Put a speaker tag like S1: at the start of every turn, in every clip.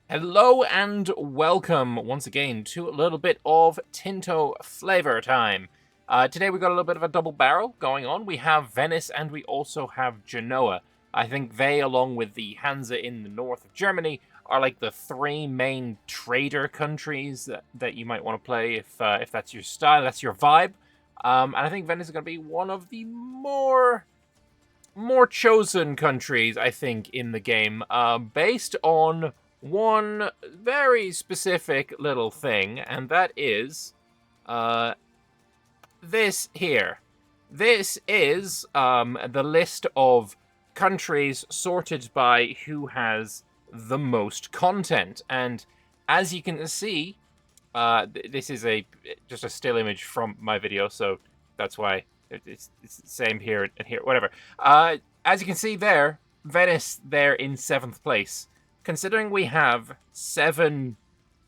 S1: Hello and welcome once again to a little bit of Tinto flavor time. Today we got a little bit of a double barrel going on. We have Venice and we also have Genoa. I think they, along with the Hansa in the north of Germany, are like the three main trader countries that you might want to play if that's your style, that's your vibe. And I think Venice is going to be one of the more chosen countries, I think, in the game, based on one very specific little thing, and that is uh, this here. This is the list of countries sorted by who has the most content, and as you can see, this is just a still image from my video, so that's why it's the same here and here, whatever. As you can see there, Venice there in 7th place. Considering we have 7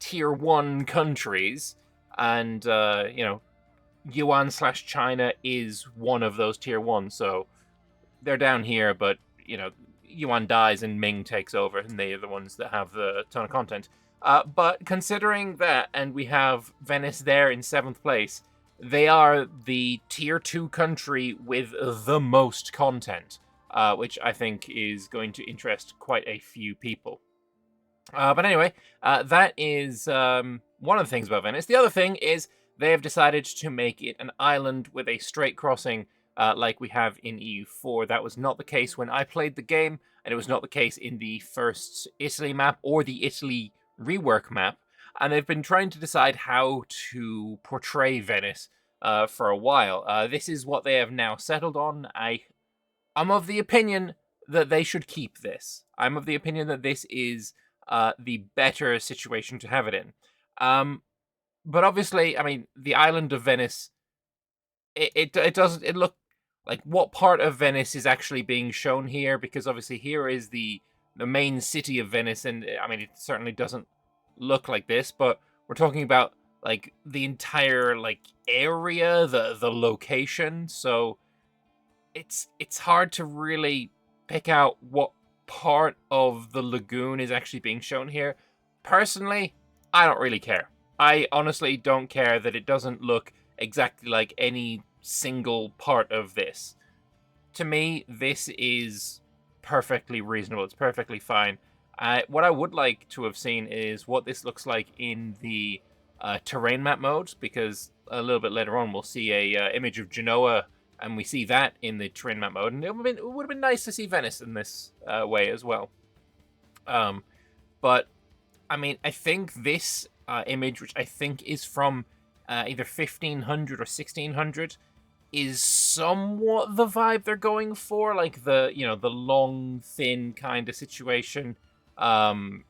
S1: tier 1 countries, and, Yuan/China is one of those tier 1, so they're down here, but, Yuan dies and Ming takes over, and they are the ones that have the ton of content. But considering that, and we have Venice there in 7th place, they are the tier 2 country with the most content, which I think is going to interest quite a few people. But anyway, that is one of the things about Venice. The other thing is they have decided to make it an island with a straight crossing like we have in EU4. That was not the case when I played the game, and it was not the case in the first Italy map or the Italy rework map. And they've been trying to decide how to portray Venice for a while. This is what they have now settled on. I'm of the opinion that they should keep this. I'm of the opinion that this is the better situation to have it in. But obviously, I mean, the island of Venice, it doesn't look like what part of Venice is actually being shown here, because obviously here is the main city of Venice, and I mean, it certainly doesn't look like this, but we're talking about like the entire like area, the location, so it's hard to really pick out what part of the lagoon is actually being shown here. Personally, I don't really care. I honestly don't care that it doesn't look exactly like any single part of this. To me, this is perfectly reasonable. It's perfectly fine. What I would like to have seen is what this looks like in the terrain map mode, because a little bit later on we'll see a image of Genoa, and we see that in the terrain map mode, and it would have been nice to see Venice in this way as well. But I mean, I think this image, which I think is from either 1500 or 1600, is somewhat the vibe they're going for, like the the long, thin kind of situation. I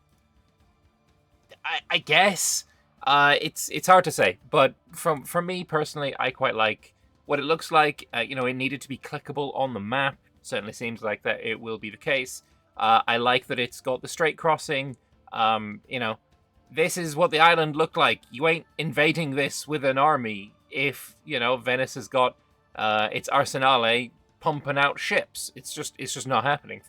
S1: guess it's hard to say, but from me personally, I quite like what it looks like. It needed to be clickable on the map. Certainly seems like that it will be the case. I like that it's got the straight crossing. This is what the island looked like. You ain't invading this with an army if Venice has got its arsenale pumping out ships. It's just not happening.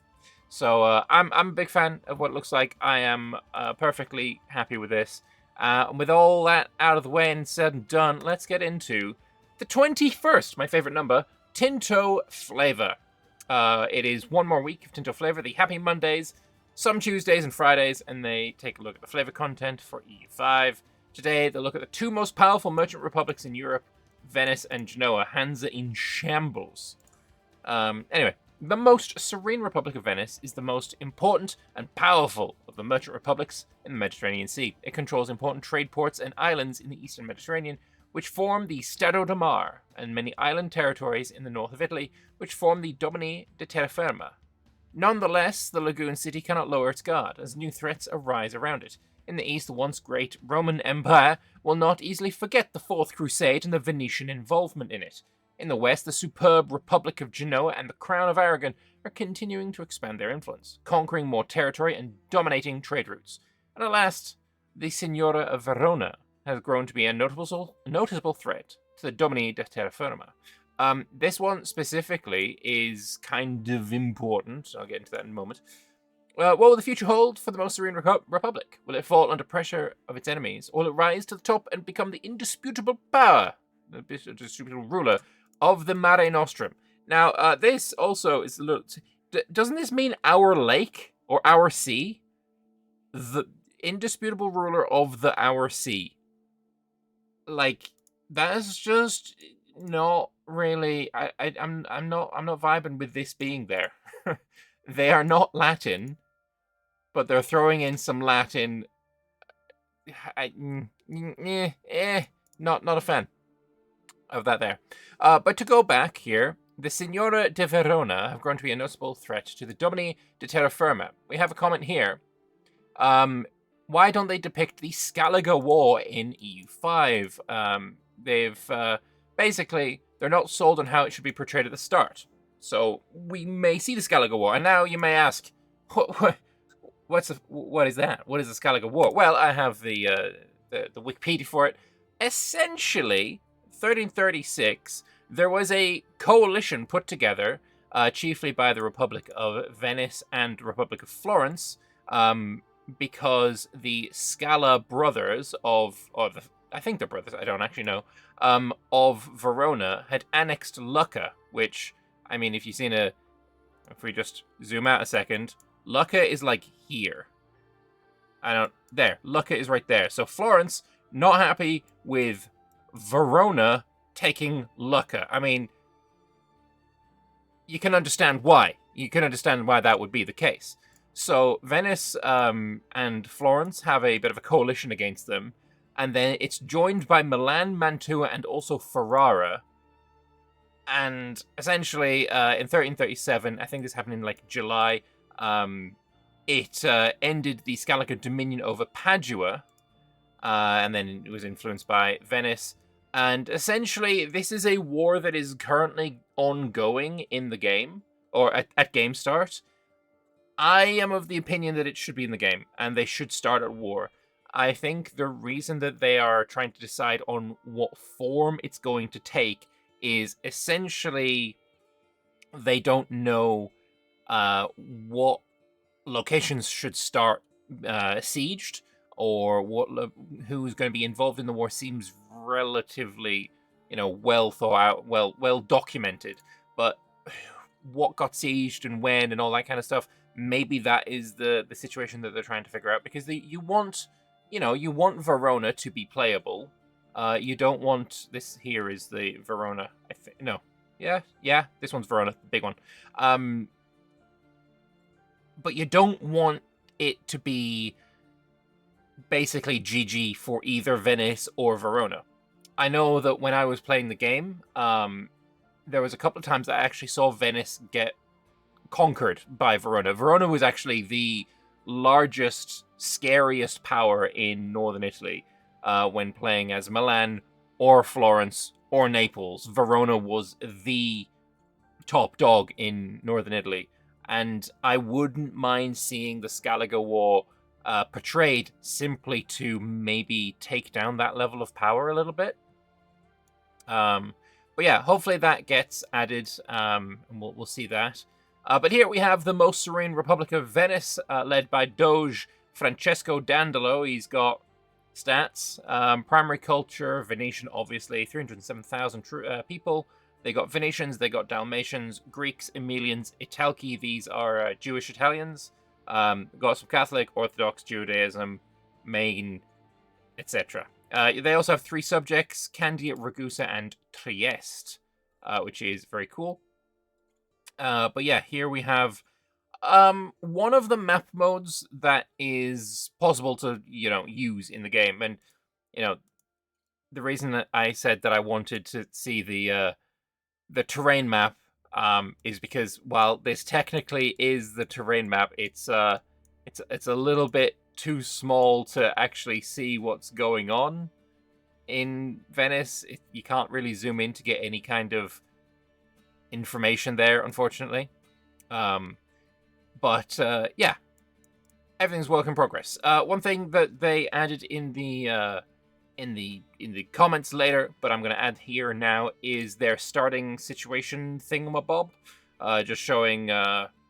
S1: So I'm a big fan of what it looks like. I am perfectly happy with this. And with all that out of the way and said and done, let's get into the 21st, my favorite number, Tinto Flavor. It is one more week of Tinto Flavor, the Happy Mondays, some Tuesdays and Fridays, and they take a look at the flavor content for EU5. Today, they look at the two most powerful merchant republics in Europe, Venice and Genoa, Hansa in shambles. Anyway, the most serene Republic of Venice is the most important and powerful of the merchant republics in the Mediterranean Sea. It controls important trade ports and islands in the eastern Mediterranean, which form the Stato da Mar, and many island territories in the north of Italy, which form the Domini di Terraferma. Nonetheless, the lagoon city cannot lower its guard, as new threats arise around it. In the east, the once great Roman Empire will not easily forget the Fourth Crusade and the Venetian involvement in it. In the west, the superb Republic of Genoa and the Crown of Aragon are continuing to expand their influence, conquering more territory and dominating trade routes. And at last, the Signora of Verona has grown to be a noticeable threat to the Domini de Terraferma. This one specifically is kind of important. I'll get into that in a moment. What will the future hold for the most serene republic? Will it fall under pressure of its enemies, or will it rise to the top and become the indisputable power, the indisputable ruler of the Mare Nostrum? Now, this also is a little... doesn't this mean our lake or our sea? The indisputable ruler of the our sea. Like, that's just not really... I'm not vibing with this being there. They are not Latin, but they're throwing in some Latin. Not a fan of that there. But to go back here, the Signora de Verona have grown to be a noticeable threat to the Domini de Terra Firma. We have a comment here. Why don't they depict the Skellige War in EU5? They've basically, they're not sold on how it should be portrayed at the start. So we may see the Skellige War, and now you may ask, what is that? What is the Skellige War? Well, I have the Wikipedia for it. Essentially, 1336, there was a coalition put together, chiefly by the Republic of Venice and Republic of Florence, because the Scala brothers I think they're brothers, I don't actually know, of Verona had annexed Lucca, which, I mean, if we just zoom out a second, Lucca is like here. Lucca is right there. So Florence, not happy with Verona taking Lucca. I mean, you can understand why. You can understand why that would be the case. So Venice and Florence have a bit of a coalition against them, and then it's joined by Milan, Mantua, and also Ferrara. And essentially, in 1337, I think this happened in like July, it ended the Skellige dominion over Padua, and then it was influenced by Venice. And essentially, this is a war that is currently ongoing in the game, or at game start. I am of the opinion that it should be in the game, and they should start at war. I think the reason that they are trying to decide on what form it's going to take is essentially they don't know what locations should start sieged, or who's going to be involved in the war. Seems relatively, well thought out, well documented. But what got sieged and when and all that kind of stuff, maybe that is the situation that they're trying to figure out, because you want Verona to be playable. You don't want... This here is the Verona, I think. No. Yeah, this one's Verona, the big one. But you don't want it to be basically GG for either Venice or Verona. I know that when I was playing the game, there was a couple of times that I actually saw Venice get conquered by Verona. Verona was actually the largest, scariest power in northern Italy. When playing as Milan or Florence or Naples, Verona was the top dog in northern Italy. And I wouldn't mind seeing the Skellige War portrayed simply to maybe take down that level of power a little bit. But yeah, hopefully that gets added, and we'll see that. But here we have the most serene Republic of Venice, led by Doge Francesco Dandolo. He's got stats. Primary culture, Venetian, obviously, 307,000 people. They got Venetians, they got Dalmatians, Greeks, Emilians, Italki. These are Jewish Italians. Got some Catholic, Orthodox, Judaism, Maine, etc. They also have 3 subjects, Candia, Ragusa, and Trieste, which is very cool. But yeah, here we have one of the map modes that is possible to, use in the game. And, the reason that I said that I wanted to see the terrain map is because while this technically is the terrain map, it's a little bit too small to actually see what's going on in Venice. You can't really zoom in to get any kind of information there, unfortunately. But yeah, everything's work in progress. One thing that they added in the comments later, but I'm going to add here now, is their starting situation thingamabob, just showing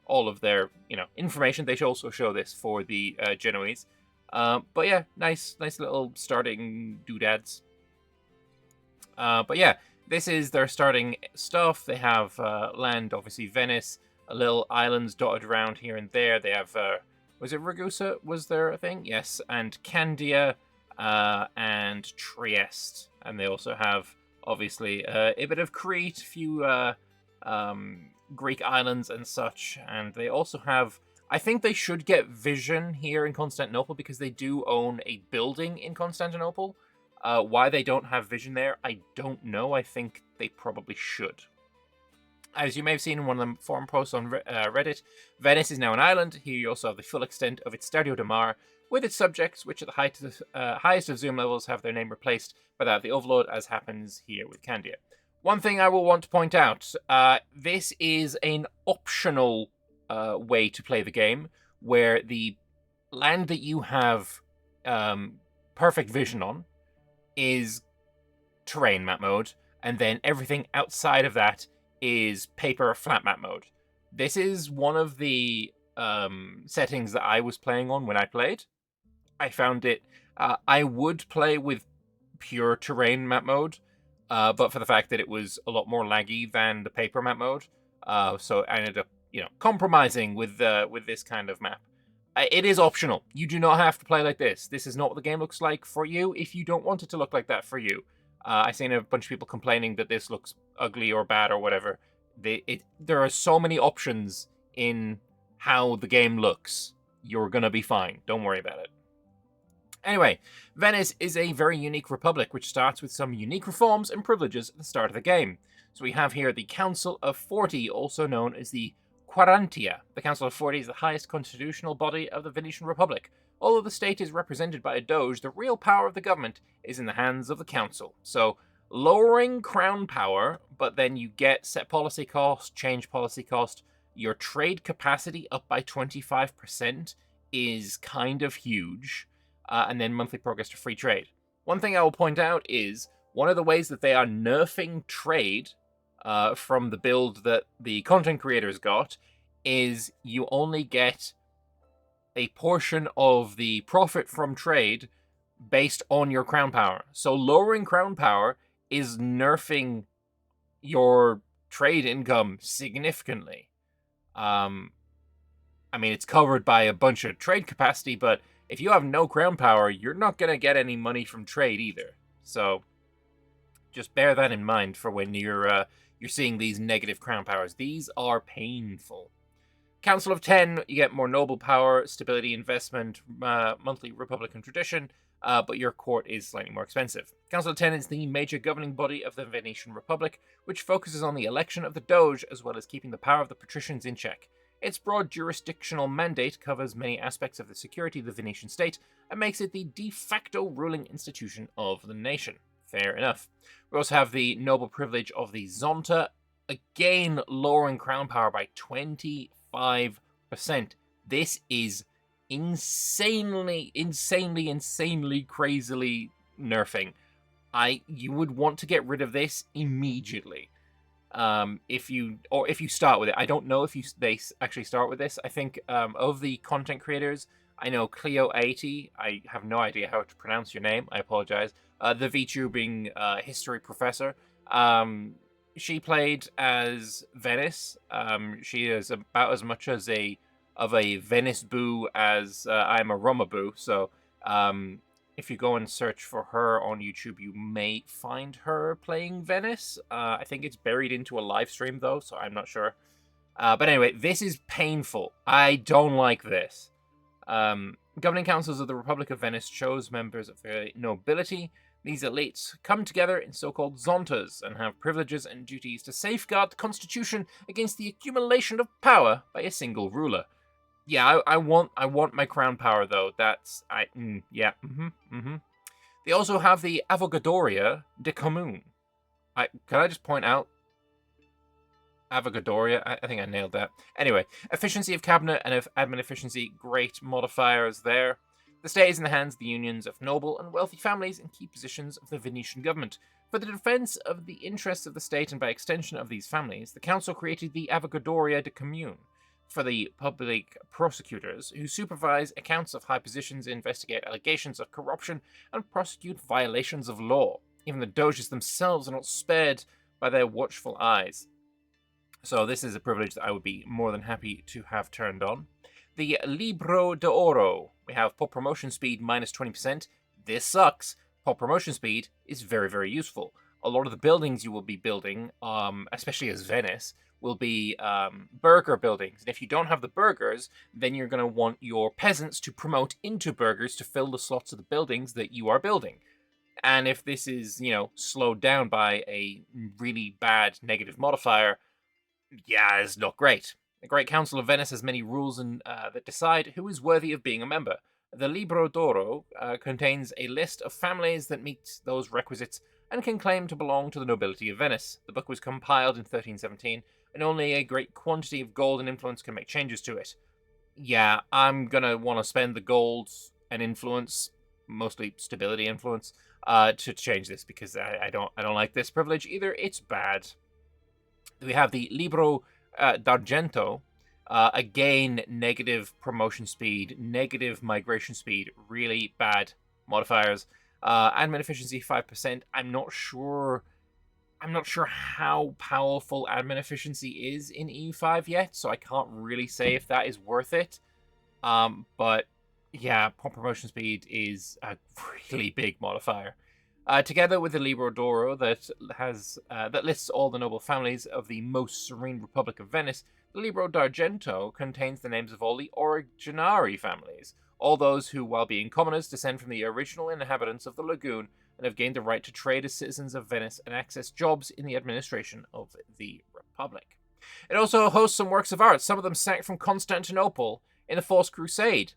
S1: all of their, information. They should also show this for the Genoese. But yeah, nice little starting doodads. But yeah, this is their starting stuff. They have land, obviously Venice, little islands dotted around here and there. They have, was it Ragusa? Was there a thing? Yes, and Candia, and Trieste. And they also have, obviously, a bit of Crete, a few Greek islands and such. And they also have, I think they should get vision here in Constantinople because they do own a building in Constantinople. Why they don't have vision there, I don't know. I think they probably should. As you may have seen in one of the forum posts on Reddit, Venice is now an island. Here you also have the full extent of its Stadio de Mar, with its subjects, which at the highest of zoom levels have their name replaced by that of the Overlord, as happens here with Candia. One thing I will want to point out, this is an optional way to play the game, where the land that you have perfect vision on is terrain map mode, and then everything outside of that is paper flat map mode. This is one of the settings that I was playing on when I played. I found it, I would play with pure terrain map mode, but for the fact that it was a lot more laggy than the paper map mode, so I ended up, compromising with this kind of map. It is optional. You do not have to play like this. This is not what the game looks like for you if you don't want it to look like that for you. I've seen a bunch of people complaining that this looks ugly or bad or whatever. There are so many options in how the game looks. You're going to be fine. Don't worry about it. Anyway, Venice is a very unique republic, which starts with some unique reforms and privileges at the start of the game. So we have here the Council of 40, also known as the Quarantia. The Council of 40 is the highest constitutional body of the Venetian Republic. Although the state is represented by a doge, the real power of the government is in the hands of the council. So, lowering crown power, but then you get set policy cost, change policy cost, your trade capacity up by 25% is kind of huge, and then monthly progress to free trade. One thing I will point out is, one of the ways that they are nerfing trade from the build that the content creators got is you only get a portion of the profit from trade based on your crown power. So lowering crown power is nerfing your trade income significantly. I mean, it's covered by a bunch of trade capacity, but if you have no crown power, you're not going to get any money from trade either. So just bear that in mind for when you're seeing these negative crown powers. These are painful. Council of 10, you get more noble power, stability, investment, monthly Republican tradition, but your court is slightly more expensive. Council of 10 is the major governing body of the Venetian Republic, which focuses on the election of the Doge as well as keeping the power of the patricians in check. Its broad jurisdictional mandate covers many aspects of the security of the Venetian state and makes it the de facto ruling institution of the nation. Fair enough. We also have the noble privilege of the Zonta, again lowering crown power by 25%. This is insanely, crazily nerfing. You would want to get rid of this immediately. If you start with it. I don't know if they actually start with this. I think of the content creators, I know Cleo80. I have no idea how to pronounce your name. I apologize. The VTubing history professor. She played as Venice. She is about as much of a Venice boo as I'm a Roma boo. So if you go and search for her on YouTube, you may find her playing Venice. I think it's buried into a live stream though, so I'm not sure. But anyway, this is painful. I don't like this. Governing councils of the Republic of Venice chose members of the nobility. These elites come together in so-called zontas and have privileges and duties to safeguard the constitution against the accumulation of power by a single ruler. Yeah, I want my crown power though. Yeah. They also have the Avogadoria de Commune. Can I just point out Avogadoria? I think I nailed that. Anyway, efficiency of cabinet and of admin efficiency, great modifiers there. The state is in the hands of the unions of noble and wealthy families in key positions of the Venetian government. For the defense of the interests of the state and by extension of these families, the council created the Avogadoria de Commune. for the public prosecutors, who supervise accounts of high positions, investigate allegations of corruption, and prosecute violations of law. Even the doges themselves are not spared by their watchful eyes. So this is a privilege that I would be more than happy to have turned on. The Libro de Oro. We have pop promotion speed minus 20%. This sucks. Pop promotion speed is very, very useful. A lot of the buildings you will be building, especially as Venice, will be burger buildings. And if you don't have the burgers, then you're going to want your peasants to promote into burgers to fill the slots of the buildings that you are building. And if this is, slowed down by a really bad negative modifier, yeah, it's not great. The Great Council of Venice has many rules that decide who is worthy of being a member. The Libro d'Oro contains a list of families that meet those requisites and can claim to belong to the nobility of Venice. The book was compiled in 1317, and only a great quantity of gold and influence can make changes to it. Yeah, I'm gonna want to spend the gold and influence, mostly stability influence, to change this, because I don't like this privilege either. It's bad. We have the Libro d'Argento. Again, negative promotion speed, negative migration speed, really bad modifiers. Admin efficiency 5%. I'm not sure how powerful admin efficiency is in EU5 yet, so I can't really say if that is worth it. But yeah, pop promotion speed is a really big modifier. Together with the Libro d'Oro that lists all the noble families of the most serene Republic of Venice, the Libro d'Argento contains the names of all the originari families, all those who, while being commoners, descend from the original inhabitants of the lagoon and have gained the right to trade as citizens of Venice and access jobs in the administration of the Republic. It also hosts some works of art, some of them sacked from Constantinople in the Fourth Crusade.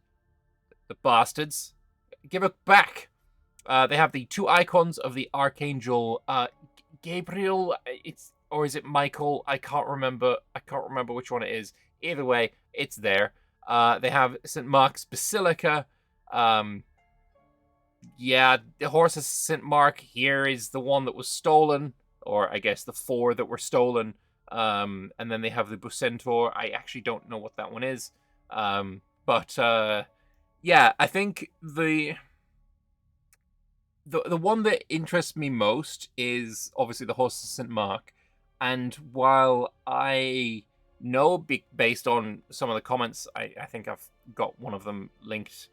S1: The bastards. Give it back. They have the two icons of the Archangel Gabriel. Or is it Michael? I can't remember which one it is. Either way, it's there. They have St. Mark's Basilica. Yeah, the horse of St. Mark here is the one that was stolen, or I guess the four that were stolen. And then they have the Bucentaur. I actually don't know what that one is. But yeah, I think the one that interests me most is obviously the horse of St. Mark. And while I know, based on some of the comments, I think I've got one of them linked,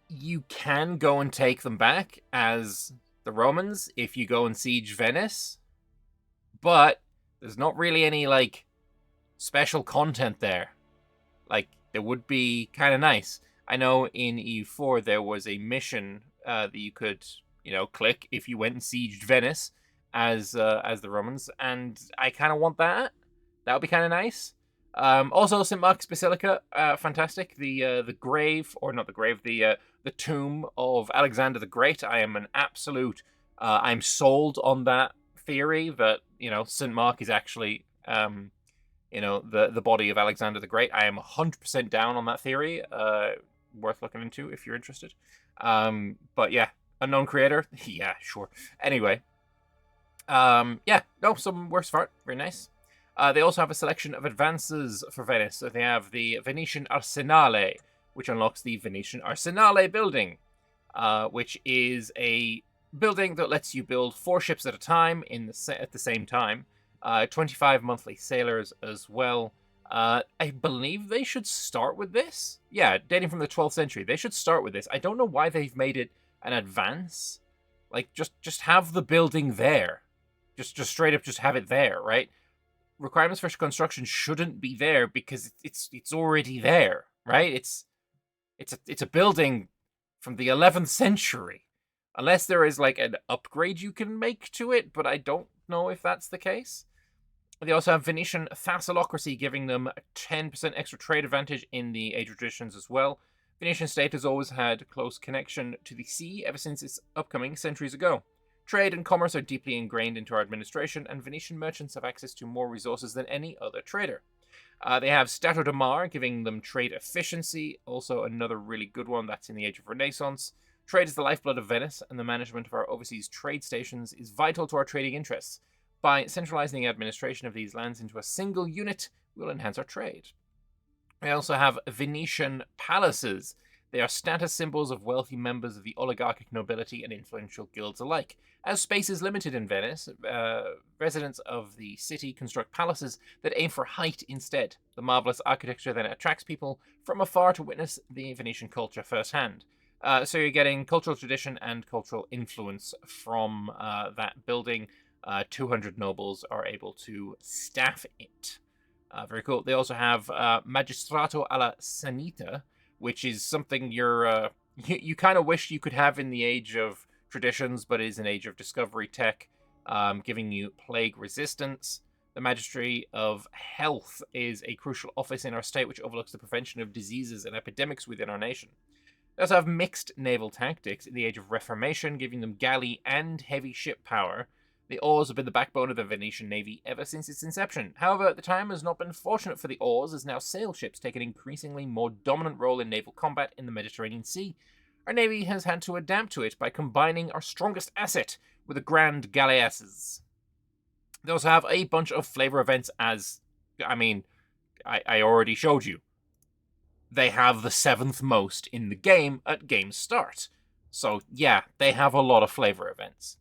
S1: you can go and take them back as the Romans if you go and siege Venice, but there's not really any, special content there. There would be kind of nice. I know in EU4 there was a mission that you could, click if you went and sieged Venice as the Romans, and I kind of want that. That would be kind of nice. Also, St. Mark's Basilica, fantastic. The grave, or not the grave, the tomb of Alexander the Great. I am an absolute. I'm sold on that theory that St. Mark is actually the body of Alexander the Great. I am 100% down on that theory. Worth looking into if you're interested. But yeah, unknown creator. Yeah, sure. Anyway. Some works for it. Very nice. They also have a selection of advances for Venice. So they have the Venetian Arsenale, which unlocks the Venetian Arsenale building, which is a building that lets you build 4 ships at a time at the same time. 25 monthly sailors as well. I believe they should start with this. Yeah, dating from the 12th century. They should start with this. I don't know why they've made it an advance. Just have the building there. Just straight up just have it there, right? Requirements for construction shouldn't be there because it's already there, right? It's a building from the 11th century. Unless there is an upgrade you can make to it, but I don't know if that's the case. They also have Venetian Thassalocracy, giving them a 10% extra trade advantage in the Age of Traditions as well. Venetian state has always had close connection to the sea ever since its upcoming centuries ago. Trade and commerce are deeply ingrained into our administration, and Venetian merchants have access to more resources than any other trader. They have Stato de Mar, giving them trade efficiency, also another really good one that's in the Age of Renaissance. Trade is the lifeblood of Venice, and the management of our overseas trade stations is vital to our trading interests. By centralizing the administration of these lands into a single unit, we'll enhance our trade. We also have Venetian palaces. They are status symbols of wealthy members of the oligarchic nobility and influential guilds alike. As space is limited in Venice, residents of the city construct palaces that aim for height instead. The marvelous architecture then attracts people from afar to witness the Venetian culture firsthand. So you're getting cultural tradition and cultural influence from that building. 200 nobles are able to staff it. Very cool. They also have Magistrato alla Sanita, which is something you kind of wish you could have in the age of traditions, but it is an age of discovery tech, giving you plague resistance. The Magistry of Health is a crucial office in our state which overlooks the prevention of diseases and epidemics within our nation. They also have mixed naval tactics in the age of Reformation, giving them galley and heavy ship power. The oars have been the backbone of the Venetian navy ever since its inception. However, the time has not been fortunate for the oars, as now sail ships take an increasingly more dominant role in naval combat in the Mediterranean Sea. Our navy has had to adapt to it by combining our strongest asset with the grand galleasses. They also have a bunch of flavor events I already showed you. They have the 7th most in the game at game start. So yeah, they have a lot of flavor events.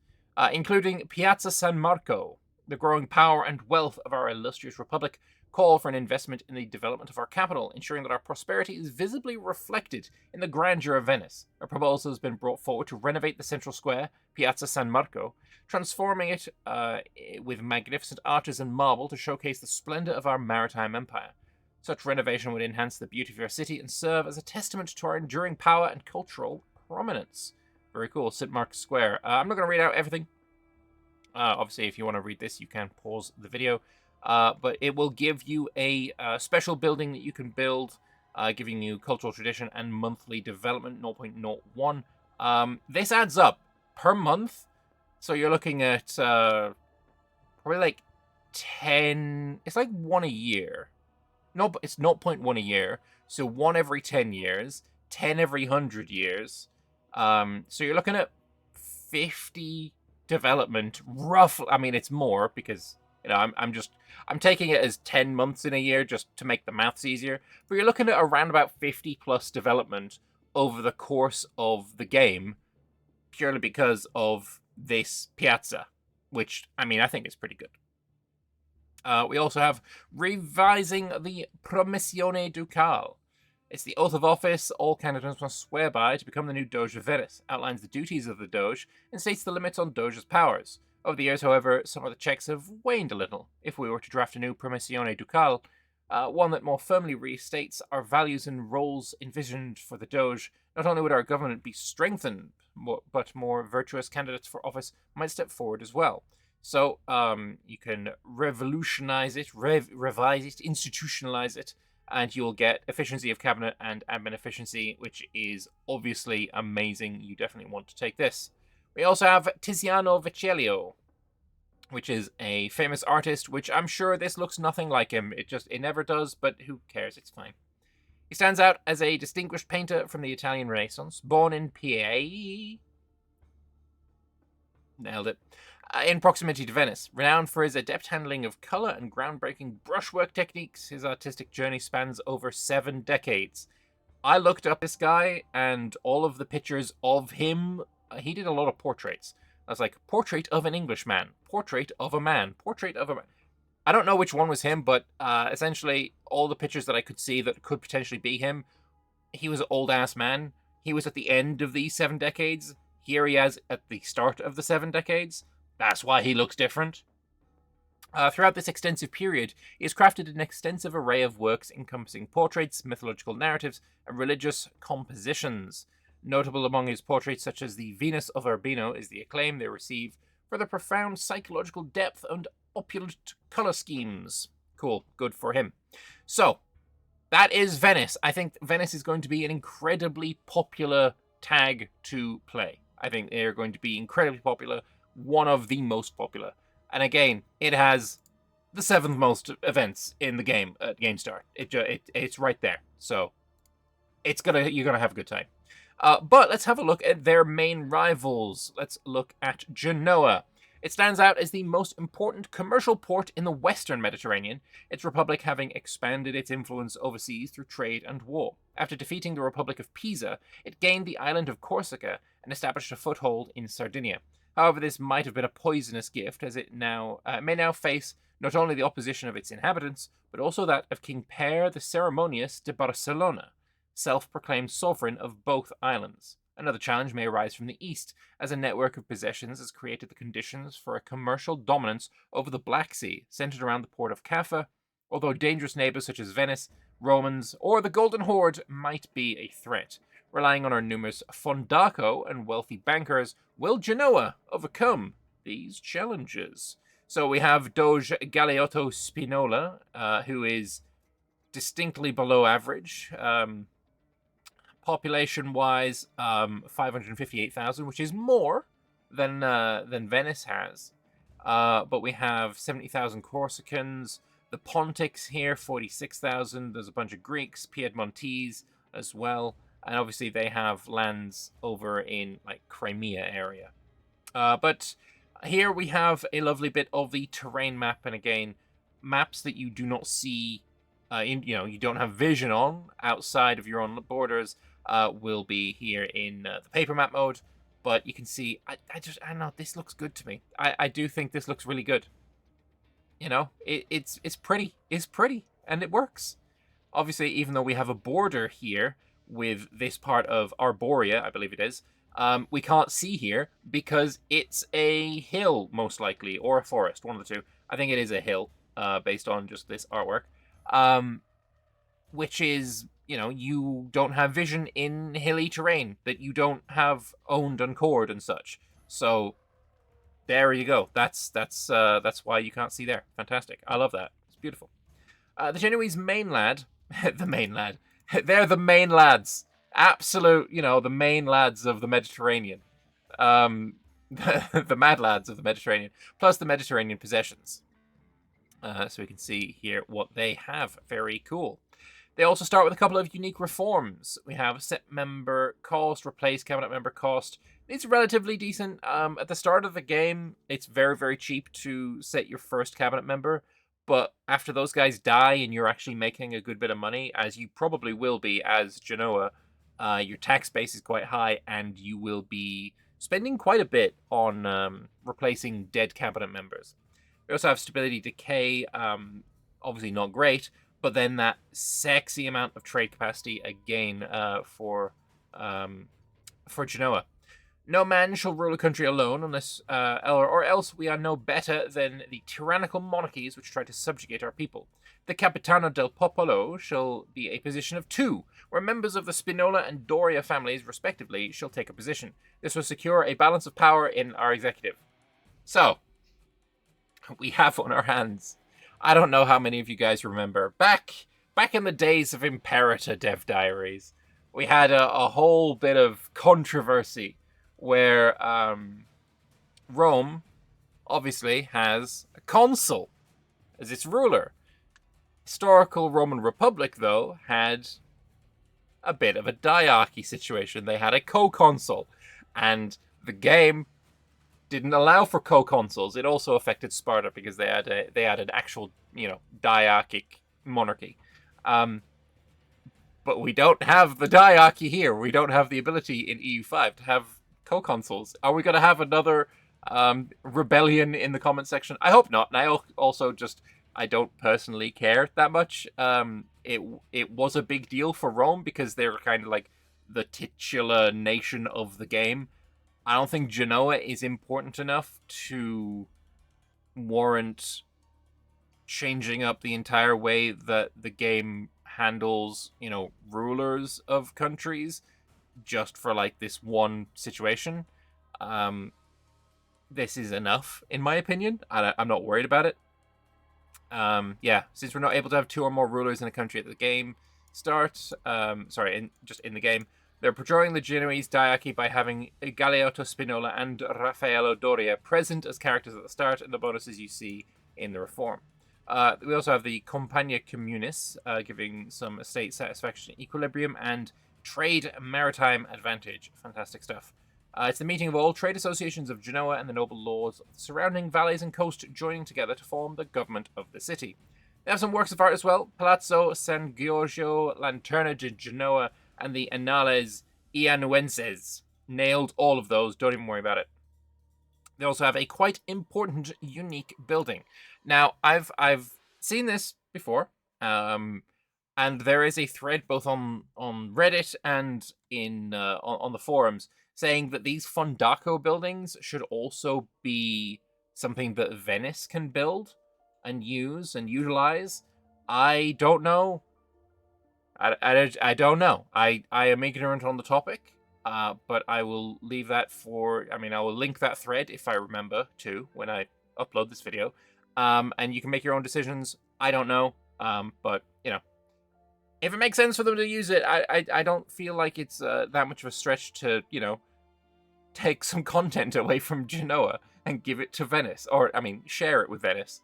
S1: Including Piazza San Marco. The growing power and wealth of our illustrious republic call for an investment in the development of our capital, ensuring that our prosperity is visibly reflected in the grandeur of Venice. A proposal has been brought forward to renovate the central square, Piazza San Marco, transforming it with magnificent arches and marble to showcase the splendor of our maritime empire. Such renovation would enhance the beauty of our city and serve as a testament to our enduring power and cultural prominence. Very cool. St. Mark's Square. I'm not going to read out everything. Obviously, if you want to read this, you can pause the video. But it will give you a special building that you can build, giving you cultural tradition and monthly development, 0.01. This adds up per month. So you're looking at probably like 10... It's like 1 a year. No, it's 0.1 a year. So 1 every 10 years, 10 every 100 years. So you're looking at 50 development, roughly. I mean, it's more because, you know, I'm taking it as 10 months in a year just to make the maths easier. But you're looking at around about 50 plus development over the course of the game, purely because of this piazza, which, I mean, I think is pretty good. We also have revising the Promissione Ducale. It's the oath of office all candidates must swear by to become the new Doge of Venice, outlines the duties of the Doge, and states the limits on Doge's powers. Over the years, however, some of the checks have waned a little. If we were to draft a new Promissione Ducale, one that more firmly restates our values and roles envisioned for the Doge, not only would our government be strengthened, but more virtuous candidates for office might step forward as well. So you can revolutionize it, revise it, institutionalize it, and you'll get efficiency of cabinet and admin efficiency, which is obviously amazing. You definitely want to take this. We also have Tiziano Vecellio, which is a famous artist, which I'm sure this looks nothing like him. It never does, but who cares? It's fine. He stands out as a distinguished painter from the Italian Renaissance, born in Pie. Nailed it. In proximity to Venice. Renowned for his adept handling of color and groundbreaking brushwork techniques, his artistic journey spans over 7 decades. I looked up this guy, and all of the pictures of him, he did a lot of portraits. I was like, portrait of an Englishman, portrait of a man, portrait of a man. I don't know which one was him, but essentially all the pictures that I could see that could potentially be him, he was an old-ass man. He was at the end of these 7 decades. Here he is at the start of the 7 decades. That's why he looks different. Throughout this extensive period, he has crafted an extensive array of works encompassing portraits, mythological narratives, and religious compositions. Notable among his portraits, such as the Venus of Urbino, is the acclaim they receive for their profound psychological depth and opulent color schemes. Cool, good for him. So, that is Venice. I think Venice is going to be an incredibly popular tag to play. I think they're going to be incredibly popular. One of the most popular. And again, it has the 7th most events in the game at game start. It's right there. So you're gonna have a good time. But let's have a look at their main rivals. Let's look at Genoa. It stands out as the most important commercial port in the Western Mediterranean, its republic having expanded its influence overseas through trade and war. After defeating the Republic of Pisa, it gained the island of Corsica and established a foothold in Sardinia. However, this might have been a poisonous gift, as it may now face not only the opposition of its inhabitants, but also that of King Per the Ceremonious de Barcelona, self-proclaimed sovereign of both islands. Another challenge may arise from the east, as a network of possessions has created the conditions for a commercial dominance over the Black Sea, centered around the port of Caffa, although dangerous neighbors such as Venice, Romans, or the Golden Horde might be a threat. Relying on our numerous fondaco and wealthy bankers, will Genoa overcome these challenges? So we have Doge Galeotto Spinola, who is distinctly below average. Population-wise, 558,000, which is more than Venice has. But we have 70,000 Corsicans. The Pontics here, 46,000. There's a bunch of Greeks, Piedmontese as well. And obviously they have lands over in like Crimea area. But here we have a lovely bit of the terrain map, and again, maps that you do not see, you don't have vision on outside of your own borders, will be here in the paper map mode. But you can see, I don't know, this looks good to me. I do think this looks really good. You know, it's pretty, and it works. Obviously, even though we have a border here with this part of Arborea, I believe it is, we can't see here because it's a hill, most likely, or a forest, one of the two. I think it is a hill, based on just this artwork, which is, you don't have vision in hilly terrain that you don't have owned and cored and such. So there you go. That's why you can't see there. Fantastic. I love that. It's beautiful. The Genoese mainland, the mainland. They're the main lads. Absolute, the main lads of the Mediterranean. The mad lads of the Mediterranean. Plus the Mediterranean possessions. So we can see here what they have. Very cool. They also start with a couple of unique reforms. We have set member cost, replace cabinet member cost. It's relatively decent. At the start of the game, it's very, very cheap to set your first cabinet member. But after those guys die and you're actually making a good bit of money, as you probably will be as Genoa, your tax base is quite high and you will be spending quite a bit on replacing dead cabinet members. We also have stability decay, obviously not great, but then that sexy amount of trade capacity again for Genoa. No man shall rule a country alone, unless or else we are no better than the tyrannical monarchies which try to subjugate our people. The Capitano del Popolo shall be a position of 2, where members of the Spinola and Doria families, respectively, shall take a position. This will secure a balance of power in our executive. So, we have on our hands, I don't know how many of you guys remember, back in the days of Imperator Dev Diaries, we had a whole bit of controversy where Rome obviously has a consul as its ruler. Historical Roman Republic, though, had a bit of a diarchy situation. They had a co-consul, and the game didn't allow for co-consuls. It also affected Sparta because they had an actual, diarchic monarchy. But we don't have the diarchy here. We don't have the ability in EU5 to have co-consuls. Are we going to have another rebellion in the comment section? I hope not. And I also I don't personally care that much. It was a big deal for Rome because they were kind of like the titular nation of the game. I don't think Genoa is important enough to warrant changing up the entire way that the game handles, rulers of countries just for like this one situation. This is enough, in my opinion. I'm not worried about it. Since we're not able to have 2 or more rulers in a country at the game start, in the game, they're portraying the Genoese diarchy by having Galeotto Spinola and Raffaello Doria present as characters at the start, and the bonuses you see in the reform. We also have the Compagnia Communis, giving some estate satisfaction, equilibrium, and trade maritime advantage. Fantastic stuff. It's the meeting of all trade associations of Genoa and the noble lords of the surrounding valleys and coast joining together to form the government of the city. They have some works of art as well. Palazzo San Giorgio, Lanterna di Genoa, and the Annales Ianuenses. Nailed all of those. Don't even worry about it. They also have a quite important, unique building. Now, I've seen this before, and there is a thread both on Reddit and in on the forums saying that these Fondaco buildings should also be something that Venice can build and use and utilize. I don't know. I don't know. I am ignorant on the topic. But I will leave that for. I mean, I will link that thread if I remember to when I upload this video. And you can make your own decisions. I don't know. But you know, if it makes sense for them to use it, I don't feel like it's that much of a stretch to take some content away from Genoa and give it to Venice, or I mean, share it with Venice.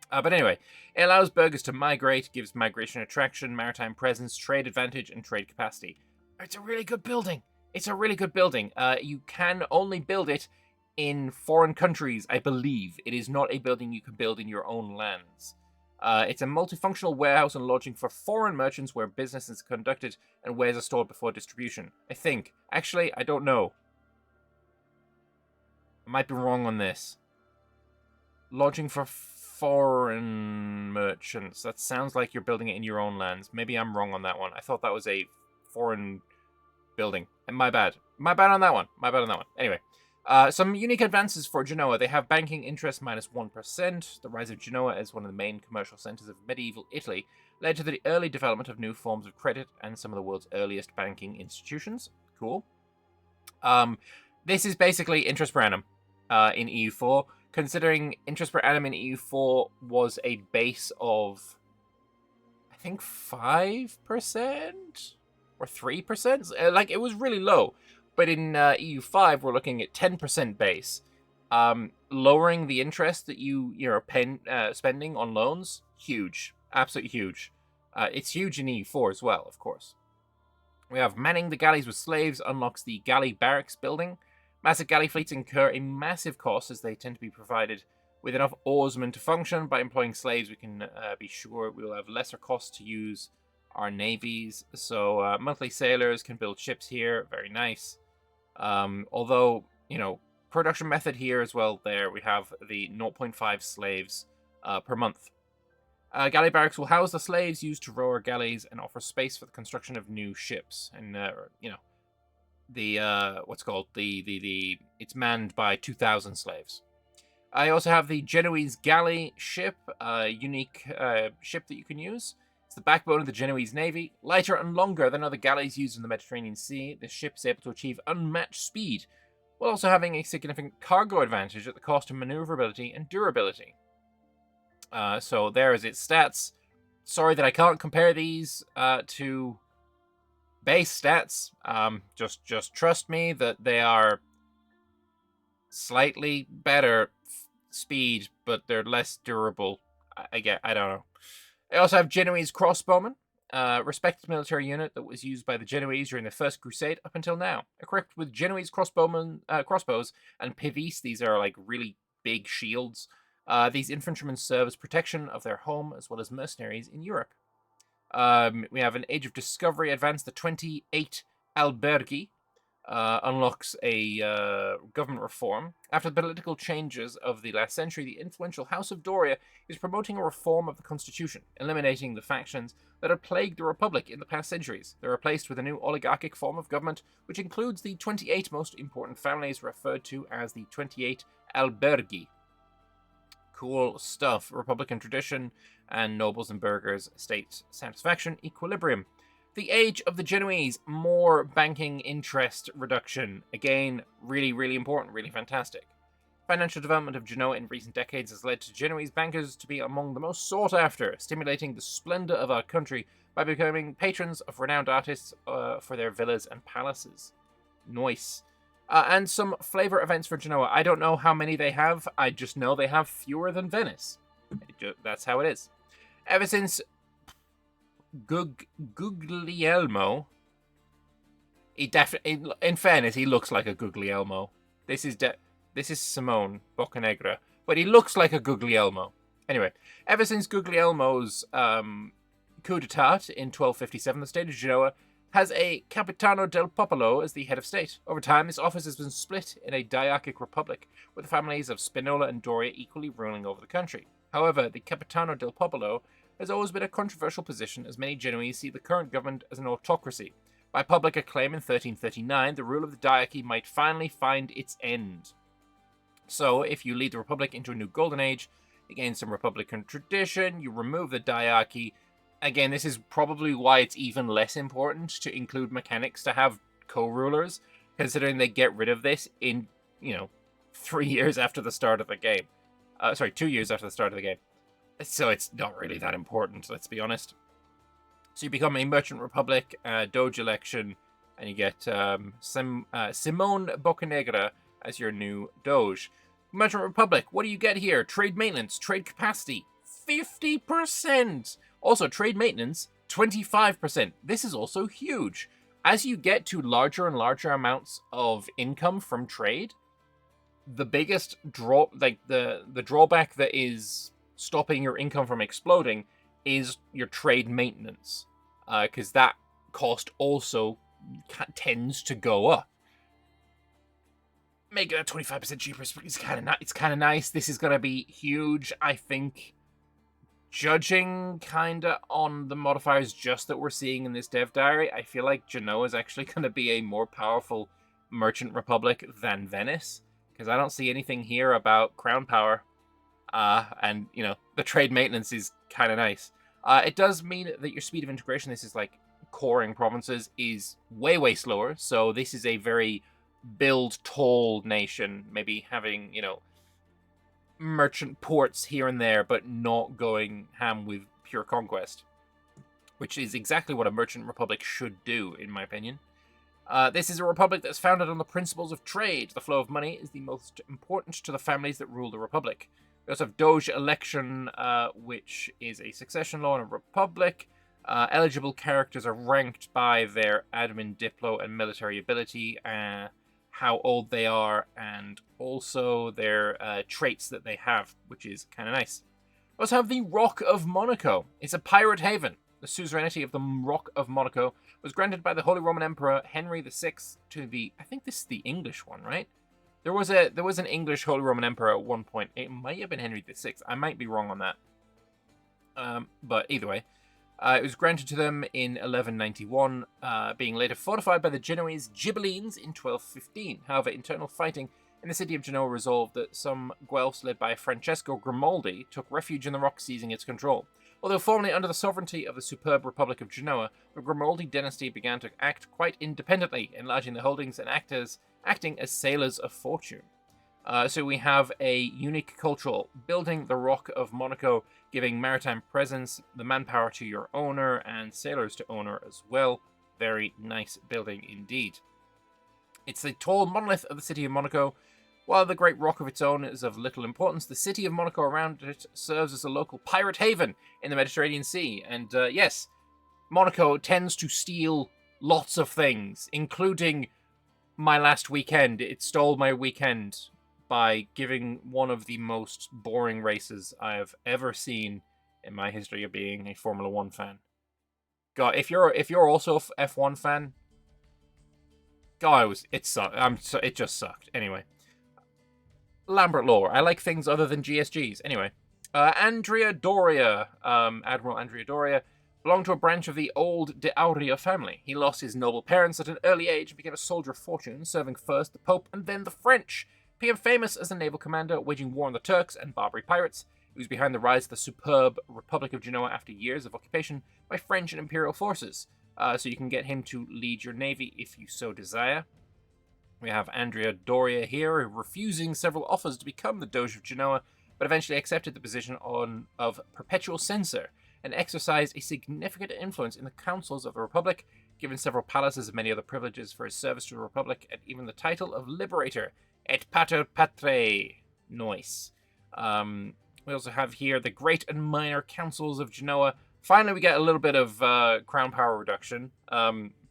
S1: But anyway, it allows burghers to migrate, gives migration attraction, maritime presence, trade advantage, and trade capacity. It's a really good building. It's a really good building. You can only build it in foreign countries, I believe. It is not a building you can build in your own lands. It's a multifunctional warehouse and lodging for foreign merchants where business is conducted and wares are stored before distribution. I think. Actually, I don't know. I might be wrong on this. Lodging for foreign merchants. That sounds like you're building it in your own lands. Maybe I'm wrong on that one. I thought that was a foreign building. And my bad. My bad on that one. My bad on that one. Anyway. Some unique advances for Genoa. They have banking interest minus 1%. The rise of Genoa as one of the main commercial centers of medieval Italy led to the early development of new forms of credit and some of the world's earliest banking institutions. Cool. This is basically interest per annum in EU4. Considering interest per annum in EU4 was a base of, I think, 5% or 3%. Like, it was really low. But in EU5, we're looking at 10% base. Lowering the interest that you're spending on loans, huge. Absolutely huge. It's huge in EU4 as well, of course. We have manning the galleys with slaves unlocks the galley barracks building. Massive galley fleets incur a massive cost as they tend to be provided with enough oarsmen to function. By employing slaves, we can be sure we will have lesser costs to use our navies. So monthly sailors can build ships here. Very nice. Although, production method here as well, there we have the 0.5 slaves per month. Galley barracks will house the slaves used to row our galleys and offer space for the construction of new ships. And, it's manned by 2,000 slaves. I also have the Genoese galley ship, a unique ship that you can use. It's the backbone of the Genoese navy. Lighter and longer than other galleys used in the Mediterranean Sea, this ship is able to achieve unmatched speed, while also having a significant cargo advantage at the cost of maneuverability and durability. So there is its stats. Sorry that I can't compare these to base stats. Just trust me that they are slightly better speed, but they're less durable. I don't know. I also have Genoese crossbowmen, respected military unit that was used by the Genoese during the First Crusade up until now. Equipped with Genoese crossbows and pivis, these are like really big shields. These infantrymen serve as protection of their home as well as mercenaries in Europe. We have an Age of Discovery advance. The 28 Alberghi unlocks a government reform. After the political changes of the last century, the influential House of Doria is promoting a reform of the constitution, eliminating the factions that have plagued the Republic in the past centuries. They're replaced with a new oligarchic form of government, which includes the 28 most important families referred to as the 28 Alberghi. Cool stuff. Republican tradition and nobles and burghers, state satisfaction, equilibrium. The Age of the Genoese, more banking interest reduction. Again, really, really important, really fantastic. Financial development of Genoa in recent decades has led to Genoese bankers to be among the most sought after, stimulating the splendor of our country by becoming patrons of renowned artists for their villas and palaces. Nice. And some flavor events for Genoa. I don't know how many they have. I just know they have fewer than Venice. That's how it is. Ever since Guglielmo He definitely, in fairness, he looks like a Guglielmo. This is Simone Boccanegra, but he looks like a Guglielmo. Anyway, ever since Guglielmo's coup d'état in 1257, the state of Genoa has a Capitano del Popolo as the head of state. Over time, this office has been split in a diarchic republic, with the families of Spinola and Doria equally ruling over the country. However, the Capitano del Popolo has always been a controversial position, as many Genoese see the current government as an autocracy. By public acclaim in 1339, the rule of the diarchy might finally find its end. So, if you lead the Republic into a new golden age, you gain some Republican tradition, you remove the diarchy. Again, this is probably why it's even less important to include mechanics to have co-rulers, considering they get rid of this in, 3 years after the start of the game. 2 years after the start of the game. So it's not really that important, let's be honest. So you become a merchant republic, Doge election, and you get Simone Boccanegra as your new Doge. Merchant republic, what do you get here? Trade maintenance, trade capacity, 50%. Also, trade maintenance, 25%. This is also huge. As you get to larger and larger amounts of income from trade, the biggest the drawback that is stopping your income from exploding is your trade maintenance, because that cost also tends to go up. Making it 25% cheaper is kind of nice. This is gonna be huge, I think. Judging kinda on the modifiers just that we're seeing in this dev diary, I feel like Genoa is actually gonna be a more powerful merchant republic than Venice, because I don't see anything here about crown power. And, the trade maintenance is kind of nice. It does mean that your speed of integration, this is like coring provinces, is way, way slower. So this is a very build tall nation, maybe having, merchant ports here and there, but not going ham with pure conquest, which is exactly what a merchant republic should do, in my opinion. This is a republic that's founded on the principles of trade. The flow of money is the most important to the families that rule the republic. We also have Doge election, which is a succession law in a republic. Eligible characters are ranked by their admin, diplo, and military ability, how old they are, and also their traits that they have, which is kind of nice. We also have the Rock of Monaco. It's a pirate haven. The suzerainty of the Rock of Monaco was granted by the Holy Roman Emperor Henry VI to the... I think this is the English one, right? There was an English Holy Roman Emperor at one point. It might have been Henry VI. I might be wrong on that. But either way, it was granted to them in 1191, being later fortified by the Genoese Ghibellines in 1215. However, internal fighting in the city of Genoa resolved that some Guelphs led by Francesco Grimaldi took refuge in the rock, seizing its control. Although formerly under the sovereignty of the superb Republic of Genoa, the Grimaldi dynasty began to act quite independently, enlarging the holdings and acting as sailors of fortune. So we have a unique cultural building, the Rock of Monaco, giving maritime presence, the manpower to your owner, and sailors to owner as well. Very nice building indeed. It's the tall monolith of the city of Monaco. While the great rock of its own is of little importance, the city of Monaco around it serves as a local pirate haven in the Mediterranean Sea. And yes, Monaco tends to steal lots of things, including my last weekend. It stole my weekend by giving one of the most boring races I have ever seen in my history of being a Formula 1 fan. God, if you're also a F1 fan, God, it sucked. It just sucked. Anyway. Lambert lore. I like things other than GSGs. Anyway. Andrea Doria, Admiral Andrea Doria, belonged to a branch of the old De Aurea family. He lost his noble parents at an early age and became a soldier of fortune, serving first the Pope and then the French. He became famous as a naval commander, waging war on the Turks and Barbary pirates. He was behind the rise of the superb Republic of Genoa after years of occupation by French and Imperial forces. So you can get him to lead your navy if you so desire. We have Andrea Doria here, refusing several offers to become the Doge of Genoa, but eventually accepted the position of perpetual censor and exercised a significant influence in the councils of the Republic, given several palaces and many other privileges for his service to the Republic, and even the title of Liberator, et pater patre. Nice. We also have here the Great and Minor Councils of Genoa. Finally, we get a little bit of crown power reduction,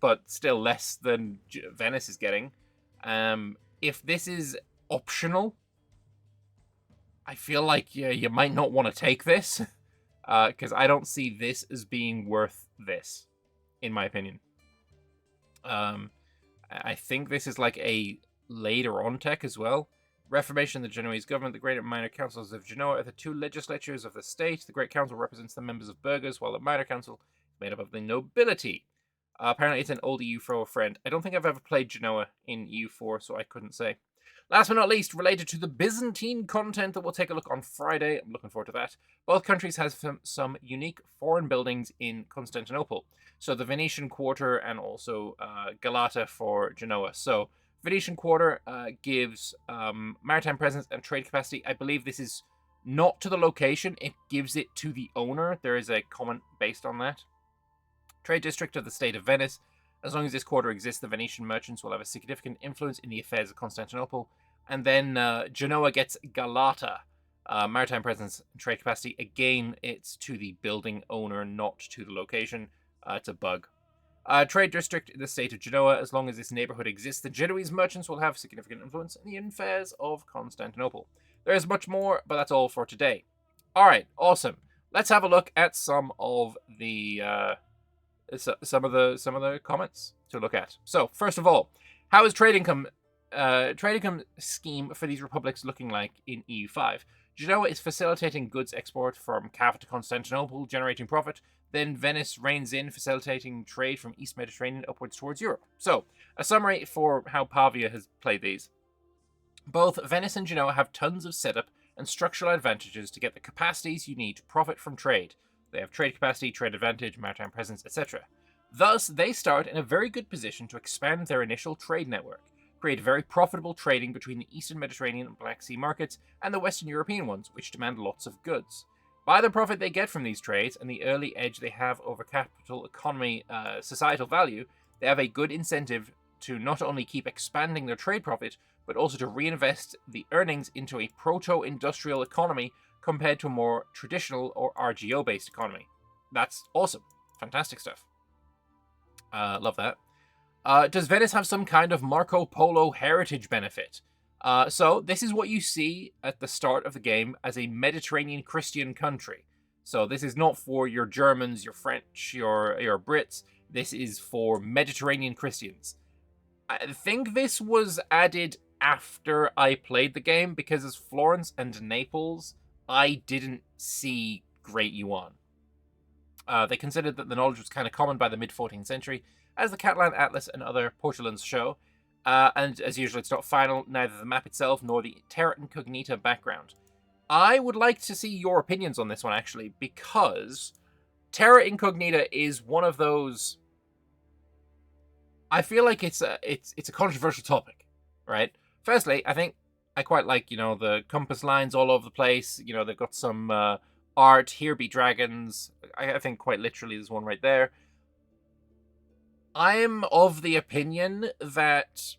S1: but still less than Venice is getting. If this is optional, I feel like you might not want to take this, because I don't see this as being worth this, in my opinion. I think this is like a later on tech as well. Reformation of the Genoese government. The Great and Minor Councils of Genoa are the two legislatures of the state. The Great Council represents the members of burghers, while the Minor Council is made up of the nobility. Apparently, it's an old EU4 friend. I don't think I've ever played Genoa in EU4, so I couldn't say. Last but not least, related to the Byzantine content that we'll take a look on Friday. I'm looking forward to that. Both countries have some unique foreign buildings in Constantinople. So the Venetian Quarter and also Galata for Genoa. So Venetian Quarter gives maritime presence and trade capacity. I believe this is not to the location. It gives it to the owner. There is a comment based on that. Trade district of the state of Venice. As long as this quarter exists, the Venetian merchants will have a significant influence in the affairs of Constantinople. And then Genoa gets Galata, maritime presence and trade capacity. Again, it's to the building owner, not to the location. It's a bug. Trade district in the state of Genoa. As long as this neighborhood exists, the Genoese merchants will have significant influence in the affairs of Constantinople. There is much more, but that's all for today. All right, awesome. Let's have a look at some of the comments to look at. So first of all, how is trade income scheme for these republics looking like in EU5? Genoa is facilitating goods export from Cava to Constantinople, generating profit. Then Venice reins in, facilitating trade from East Mediterranean upwards towards Europe. So, a summary for how Pavia has played these. Both Venice and Genoa have tons of setup and structural advantages to get the capacities you need to profit from trade. They have trade capacity, trade advantage, maritime presence, etc. Thus, they start in a very good position to expand their initial trade network, create very profitable trading between the Eastern Mediterranean and Black Sea markets and the Western European ones, which demand lots of goods. By the profit they get from these trades and the early edge they have over capital economy societal value, they have a good incentive to not only keep expanding their trade profit, but also to reinvest the earnings into a proto-industrial economy compared to a more traditional or RGO-based economy. That's awesome. Fantastic stuff. Love that. Does Venice have some kind of Marco Polo heritage benefit? So this is what you see at the start of the game as a Mediterranean Christian country. So this is not for your Germans, your French, your Brits. This is for Mediterranean Christians. I think this was added after I played the game, because as Florence and Naples, I didn't see Great Yuan. They considered that the knowledge was kind of common by the mid-14th century, as the Catalan Atlas and other Portulans show. And as usual, it's not final, neither the map itself nor the Terra Incognita background. I would like to see your opinions on this one, actually, because Terra Incognita is one of those... I feel like it's a controversial topic, right? Firstly, I think I quite like, the compass lines all over the place. They've got some art. Here be dragons. I think quite literally there's one right there. I'm of the opinion that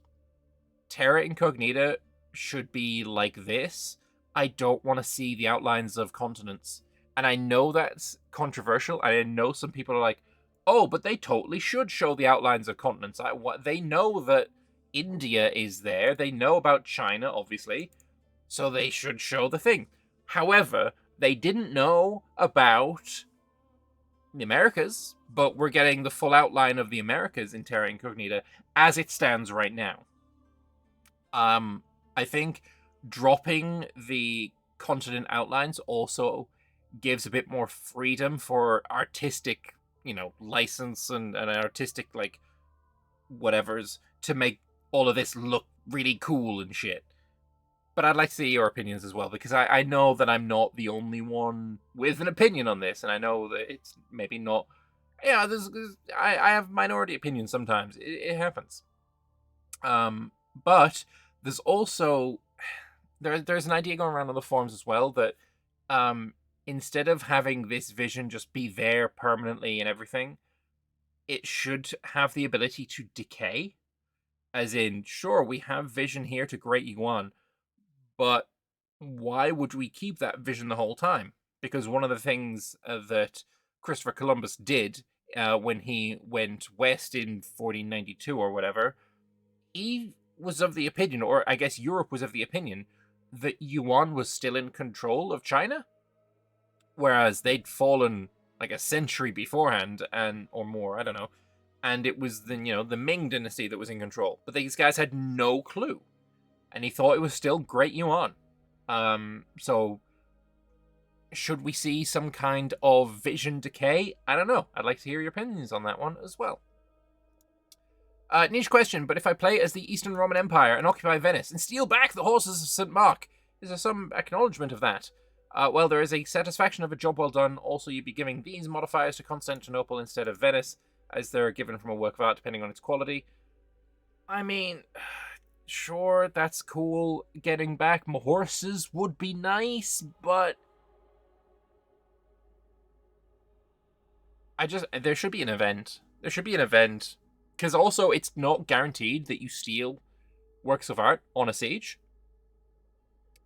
S1: Terra Incognita should be like this. I don't want to see the outlines of continents. And I know that's controversial. I know some people are like, oh, but they totally should show the outlines of continents. They know that India is there. They know about China, obviously. So they should show the thing. However, they didn't know about the Americas, but we're getting the full outline of the Americas in Terra Incognita as it stands right now. I think dropping the continent outlines also gives a bit more freedom for artistic, license and artistic, whatevers, to make all of this look really cool and shit. But I'd like to see your opinions as well, because I know that I'm not the only one with an opinion on this, and I know that it's maybe not... Yeah, I have minority opinions sometimes. It happens. But there's also... There's an idea going around on the forums as well that instead of having this vision just be there permanently and everything, it should have the ability to decay. As in, sure, we have vision here to Great Yuan, but why would we keep that vision the whole time? Because one of the things that Christopher Columbus did, when he went west in 1492 or whatever, he was of the opinion, or I guess Europe was of the opinion, that Yuan was still in control of China, whereas they'd fallen like a century beforehand, and or more, I don't know, and it was the Ming dynasty that was in control. But these guys had no clue, and he thought it was still Great Yuan. So should we see some kind of vision decay? I don't know. I'd like to hear your opinions on that one as well. Niche question, but if I play as the Eastern Roman Empire and occupy Venice and steal back the horses of St. Mark, is there some acknowledgement of that? Well, there is a satisfaction of a job well done. Also, you'd be giving these modifiers to Constantinople instead of Venice, as they're given from a work of art depending on its quality. I mean, sure, that's cool. Getting back my horses would be nice, but there should be an event. There should be an event. Because also, it's not guaranteed that you steal works of art on a siege.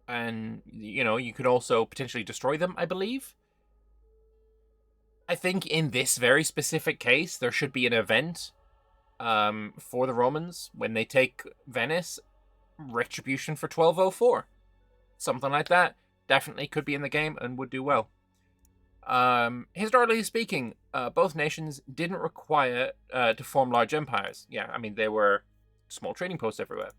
S1: And, you could also potentially destroy them, I believe. I think in this very specific case, there should be an event for the Romans when they take Venice. Retribution for 1204. Something like that. Definitely could be in the game and would do well. Historically speaking, both nations didn't require to form large empires. Yeah, I mean, there were small trading posts everywhere.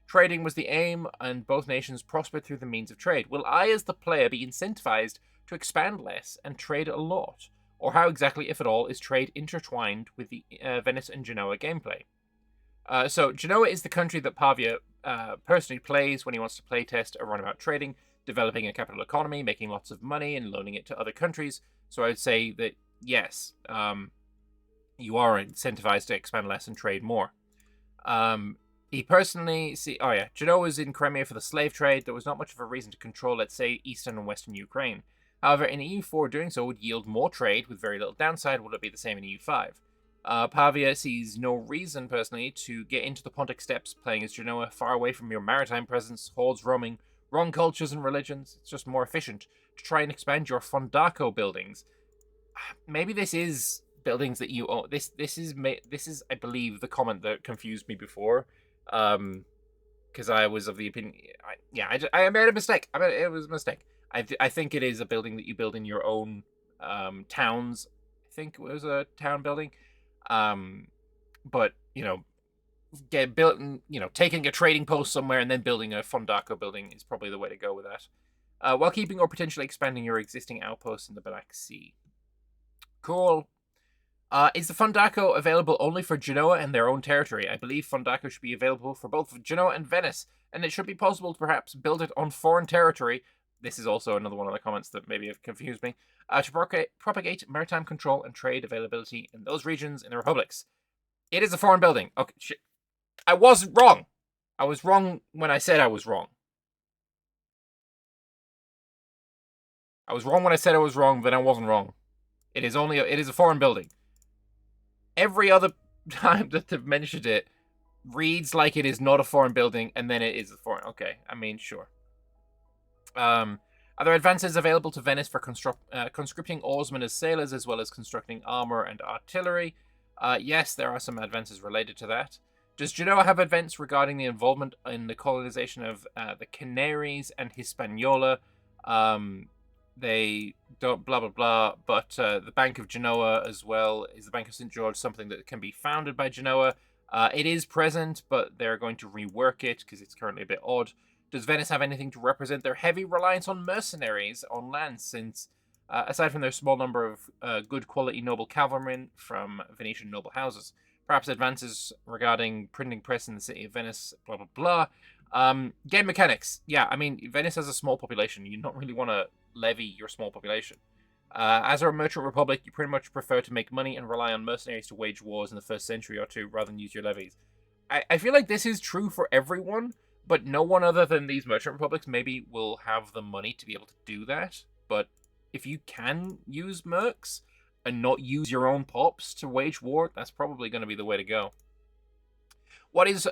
S1: Trading was the aim, and both nations prospered through the means of trade. Will I, as the player, be incentivized to expand less and trade a lot? Or how exactly, if at all, is trade intertwined with the Venice and Genoa gameplay? So, Genoa is the country that Pavia personally plays when he wants to playtest a runabout trading, developing a capital economy, making lots of money, and loaning it to other countries. So I would say that, yes, you are incentivized to expand less and trade more. He personally Genoa was in Crimea for the slave trade. There was not much of a reason to control, let's say, eastern and western Ukraine. However, in EU4, doing so would yield more trade with very little downside. Will it be the same in EU5? Pavia sees no reason, personally, to get into the Pontic Steppes playing as Genoa, far away from your maritime presence, hordes roaming, wrong cultures and religions. It's just more efficient to try and expand your Fondaco buildings. Maybe this is buildings that you own. This is, I believe, the comment that confused me before. Because I was of the opinion... I made a mistake. It was a mistake. I think it is a building that you build in your own towns. I think it was a town building. But, get built, taking a trading post somewhere and then building a Fondaco building is probably the way to go with that. While keeping or potentially expanding your existing outposts in the Black Sea. Cool. Is the Fondaco available only for Genoa and their own territory? I believe Fondaco should be available for both Genoa and Venice, and it should be possible to perhaps build it on foreign territory. This is also another one of the comments that maybe have confused me. To propagate maritime control and trade availability in those regions in the republics. It is a foreign building. Okay, shit. I wasn't wrong. I was wrong when I said I was wrong. I was wrong when I said I was wrong, then I wasn't wrong. It is a foreign building. Every other time that they've mentioned it reads like it is not a foreign building, and then it is a foreign. Okay, I mean, sure. Are there advances available to Venice for conscripting oarsmen as sailors, as well as constructing armor and artillery? Yes, there are some advances related to that. Does Genoa have advances regarding the involvement in the colonization of the Canaries and Hispaniola? They don't blah blah blah, but the Bank of Genoa as well is the Bank of St. George, something that can be founded by Genoa. It is present, but they're going to rework it because it's currently a bit odd. Does Venice have anything to represent their heavy reliance on mercenaries on land, since aside from their small number of good quality noble cavalrymen from Venetian noble houses? Perhaps advances regarding printing press in the city of Venice, blah blah blah. Game mechanics. Yeah, I mean, Venice has a small population. You don't really want to levy your small population. As a merchant republic, you pretty much prefer to make money and rely on mercenaries to wage wars in the first century or two rather than use your levies. I feel like this is true for everyone, but no one other than these merchant republics maybe will have the money to be able to do that. But if you can use mercs and not use your own pops to wage war, that's probably going to be the way to go. What is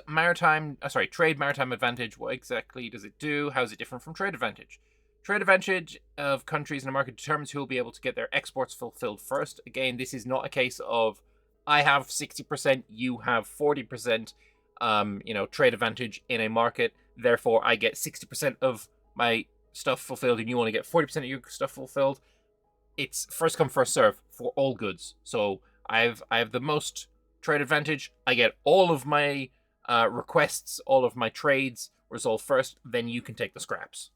S1: trade maritime advantage? What exactly does it do? How is it different from trade advantage? Trade advantage of countries in a market determines who will be able to get their exports fulfilled first. Again, this is not a case of I have 60%, you have 40%, trade advantage in a market. Therefore, I get 60% of my stuff fulfilled and you only get 40% of your stuff fulfilled. It's first come, first serve for all goods. So I have the most trade advantage. I get all of my requests, all of my trades resolved first. Then you can take the scraps.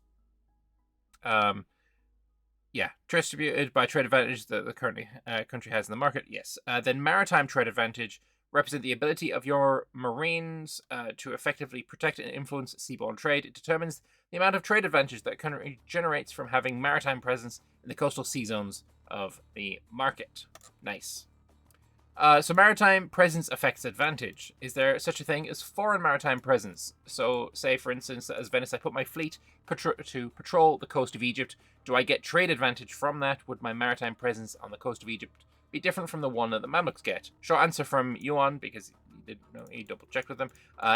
S1: Distributed by trade advantage that the currently country has in the market. Yes. Then maritime trade advantage represent the ability of your marines to effectively protect and influence seaborne trade. It determines the amount of trade advantage that a country generates from having maritime presence in the coastal sea zones of the market. Nice. So maritime presence affects advantage. Is there such a thing as foreign maritime presence? So, say, for instance, as Venice, I put my fleet to patrol the coast of Egypt. Do I get trade advantage from that? Would my maritime presence on the coast of Egypt be different from the one that the Mamluks get? Short answer from Yuan, because he double-checked with them,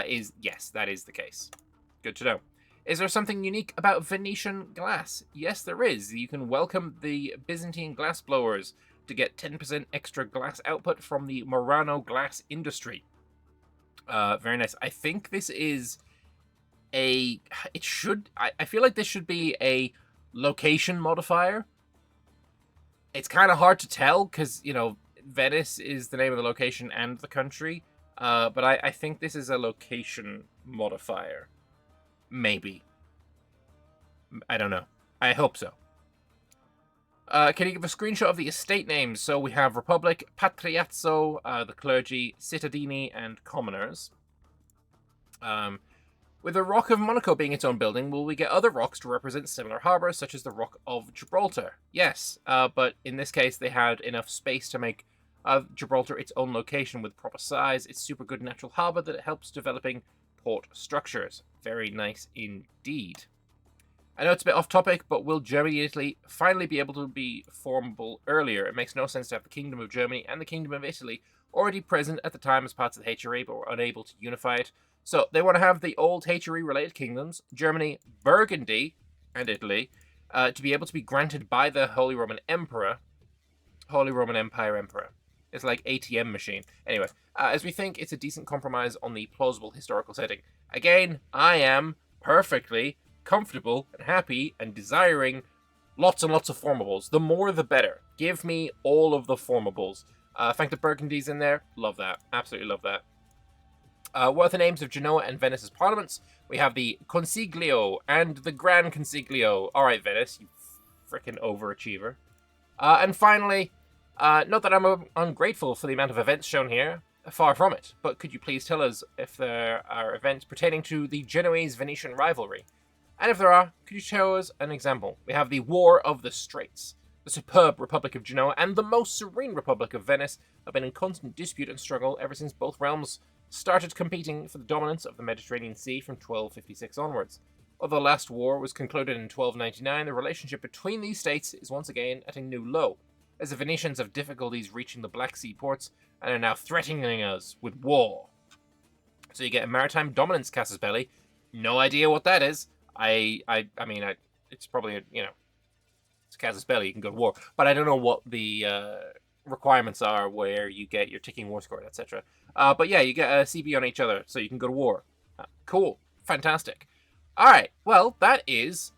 S1: is yes, that is the case. Good to know. Is there something unique about Venetian glass? Yes, there is. You can welcome the Byzantine glass blowers to get 10% extra glass output from the Murano glass industry. Very nice. I think this is I feel like this should be a location modifier. It's kind of hard to tell because, Venice is the name of the location and the country. But I think this is a location modifier. Maybe. I don't know. I hope so. Can you give a screenshot of the estate names? So we have Republic, Patriazzo, the clergy, Cittadini, and commoners. With the Rock of Monaco being its own building, will we get other rocks to represent similar harbours, such as the Rock of Gibraltar? Yes, but in this case, they had enough space to make Gibraltar its own location with proper size. It's super good natural harbour that it helps developing port structures. Very nice indeed. I know it's a bit off topic, but will Germany and Italy finally be able to be formable earlier? It makes no sense to have the Kingdom of Germany and the Kingdom of Italy already present at the time as parts of the HRE, but were unable to unify it. So they want to have the old HRE-related kingdoms, Germany, Burgundy, and Italy, to be able to be granted by the Holy Roman Emperor, Holy Roman Empire Emperor. It's like ATM machine. Anyway, as we think it's a decent compromise on the plausible historical setting. Again, I am perfectly comfortable and happy and desiring lots and lots of formables. The more the better. Give me all of the formables. Thank the Burgundies in there. Love that. Absolutely love that. What are the names of Genoa and Venice's parliaments? We have the Consiglio and the Gran Consiglio. Alright, Venice, you frickin' overachiever. And finally, not that I'm ungrateful for the amount of events shown here. Far from it. But could you please tell us if there are events pertaining to the Genoese-Venetian rivalry? And if there are, could you show us an example? We have the War of the Straits. The superb Republic of Genoa and the most serene Republic of Venice have been in constant dispute and struggle ever since both realms started competing for the dominance of the Mediterranean Sea from 1256 onwards. Although the last war was concluded in 1299, the relationship between these states is once again at a new low, as the Venetians have difficulties reaching the Black Sea ports and are now threatening us with war. So you get a maritime dominance casus belli. No idea what that is. I mean, it's probably, it's casus belli, you can go to war. But I don't know what the requirements are where you get your ticking war score, etc. But yeah, you get a CB on each other, so you can go to war. Cool. Fantastic. Alright, well, that is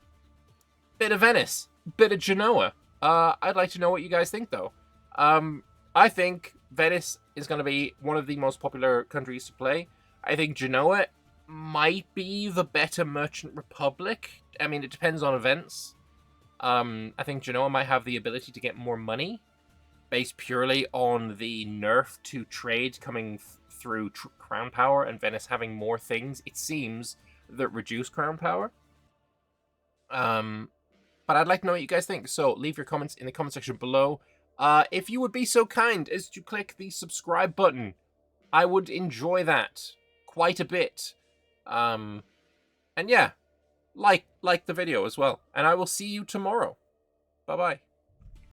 S1: bit of Venice, bit of Genoa. I'd like to know what you guys think, though. I think Venice is going to be one of the most popular countries to play. I think Genoa might be the better merchant republic. I mean, it depends on events. I think Genoa might have the ability to get more money based purely on the nerf to trade coming through crown power and Venice having more things, it seems, that reduce crown power. But I'd like to know what you guys think, so leave your comments in the comment section below. If you would be so kind as to click the subscribe button, I would enjoy that quite a bit. And yeah, like the video as well. And I will see you tomorrow. Bye-bye.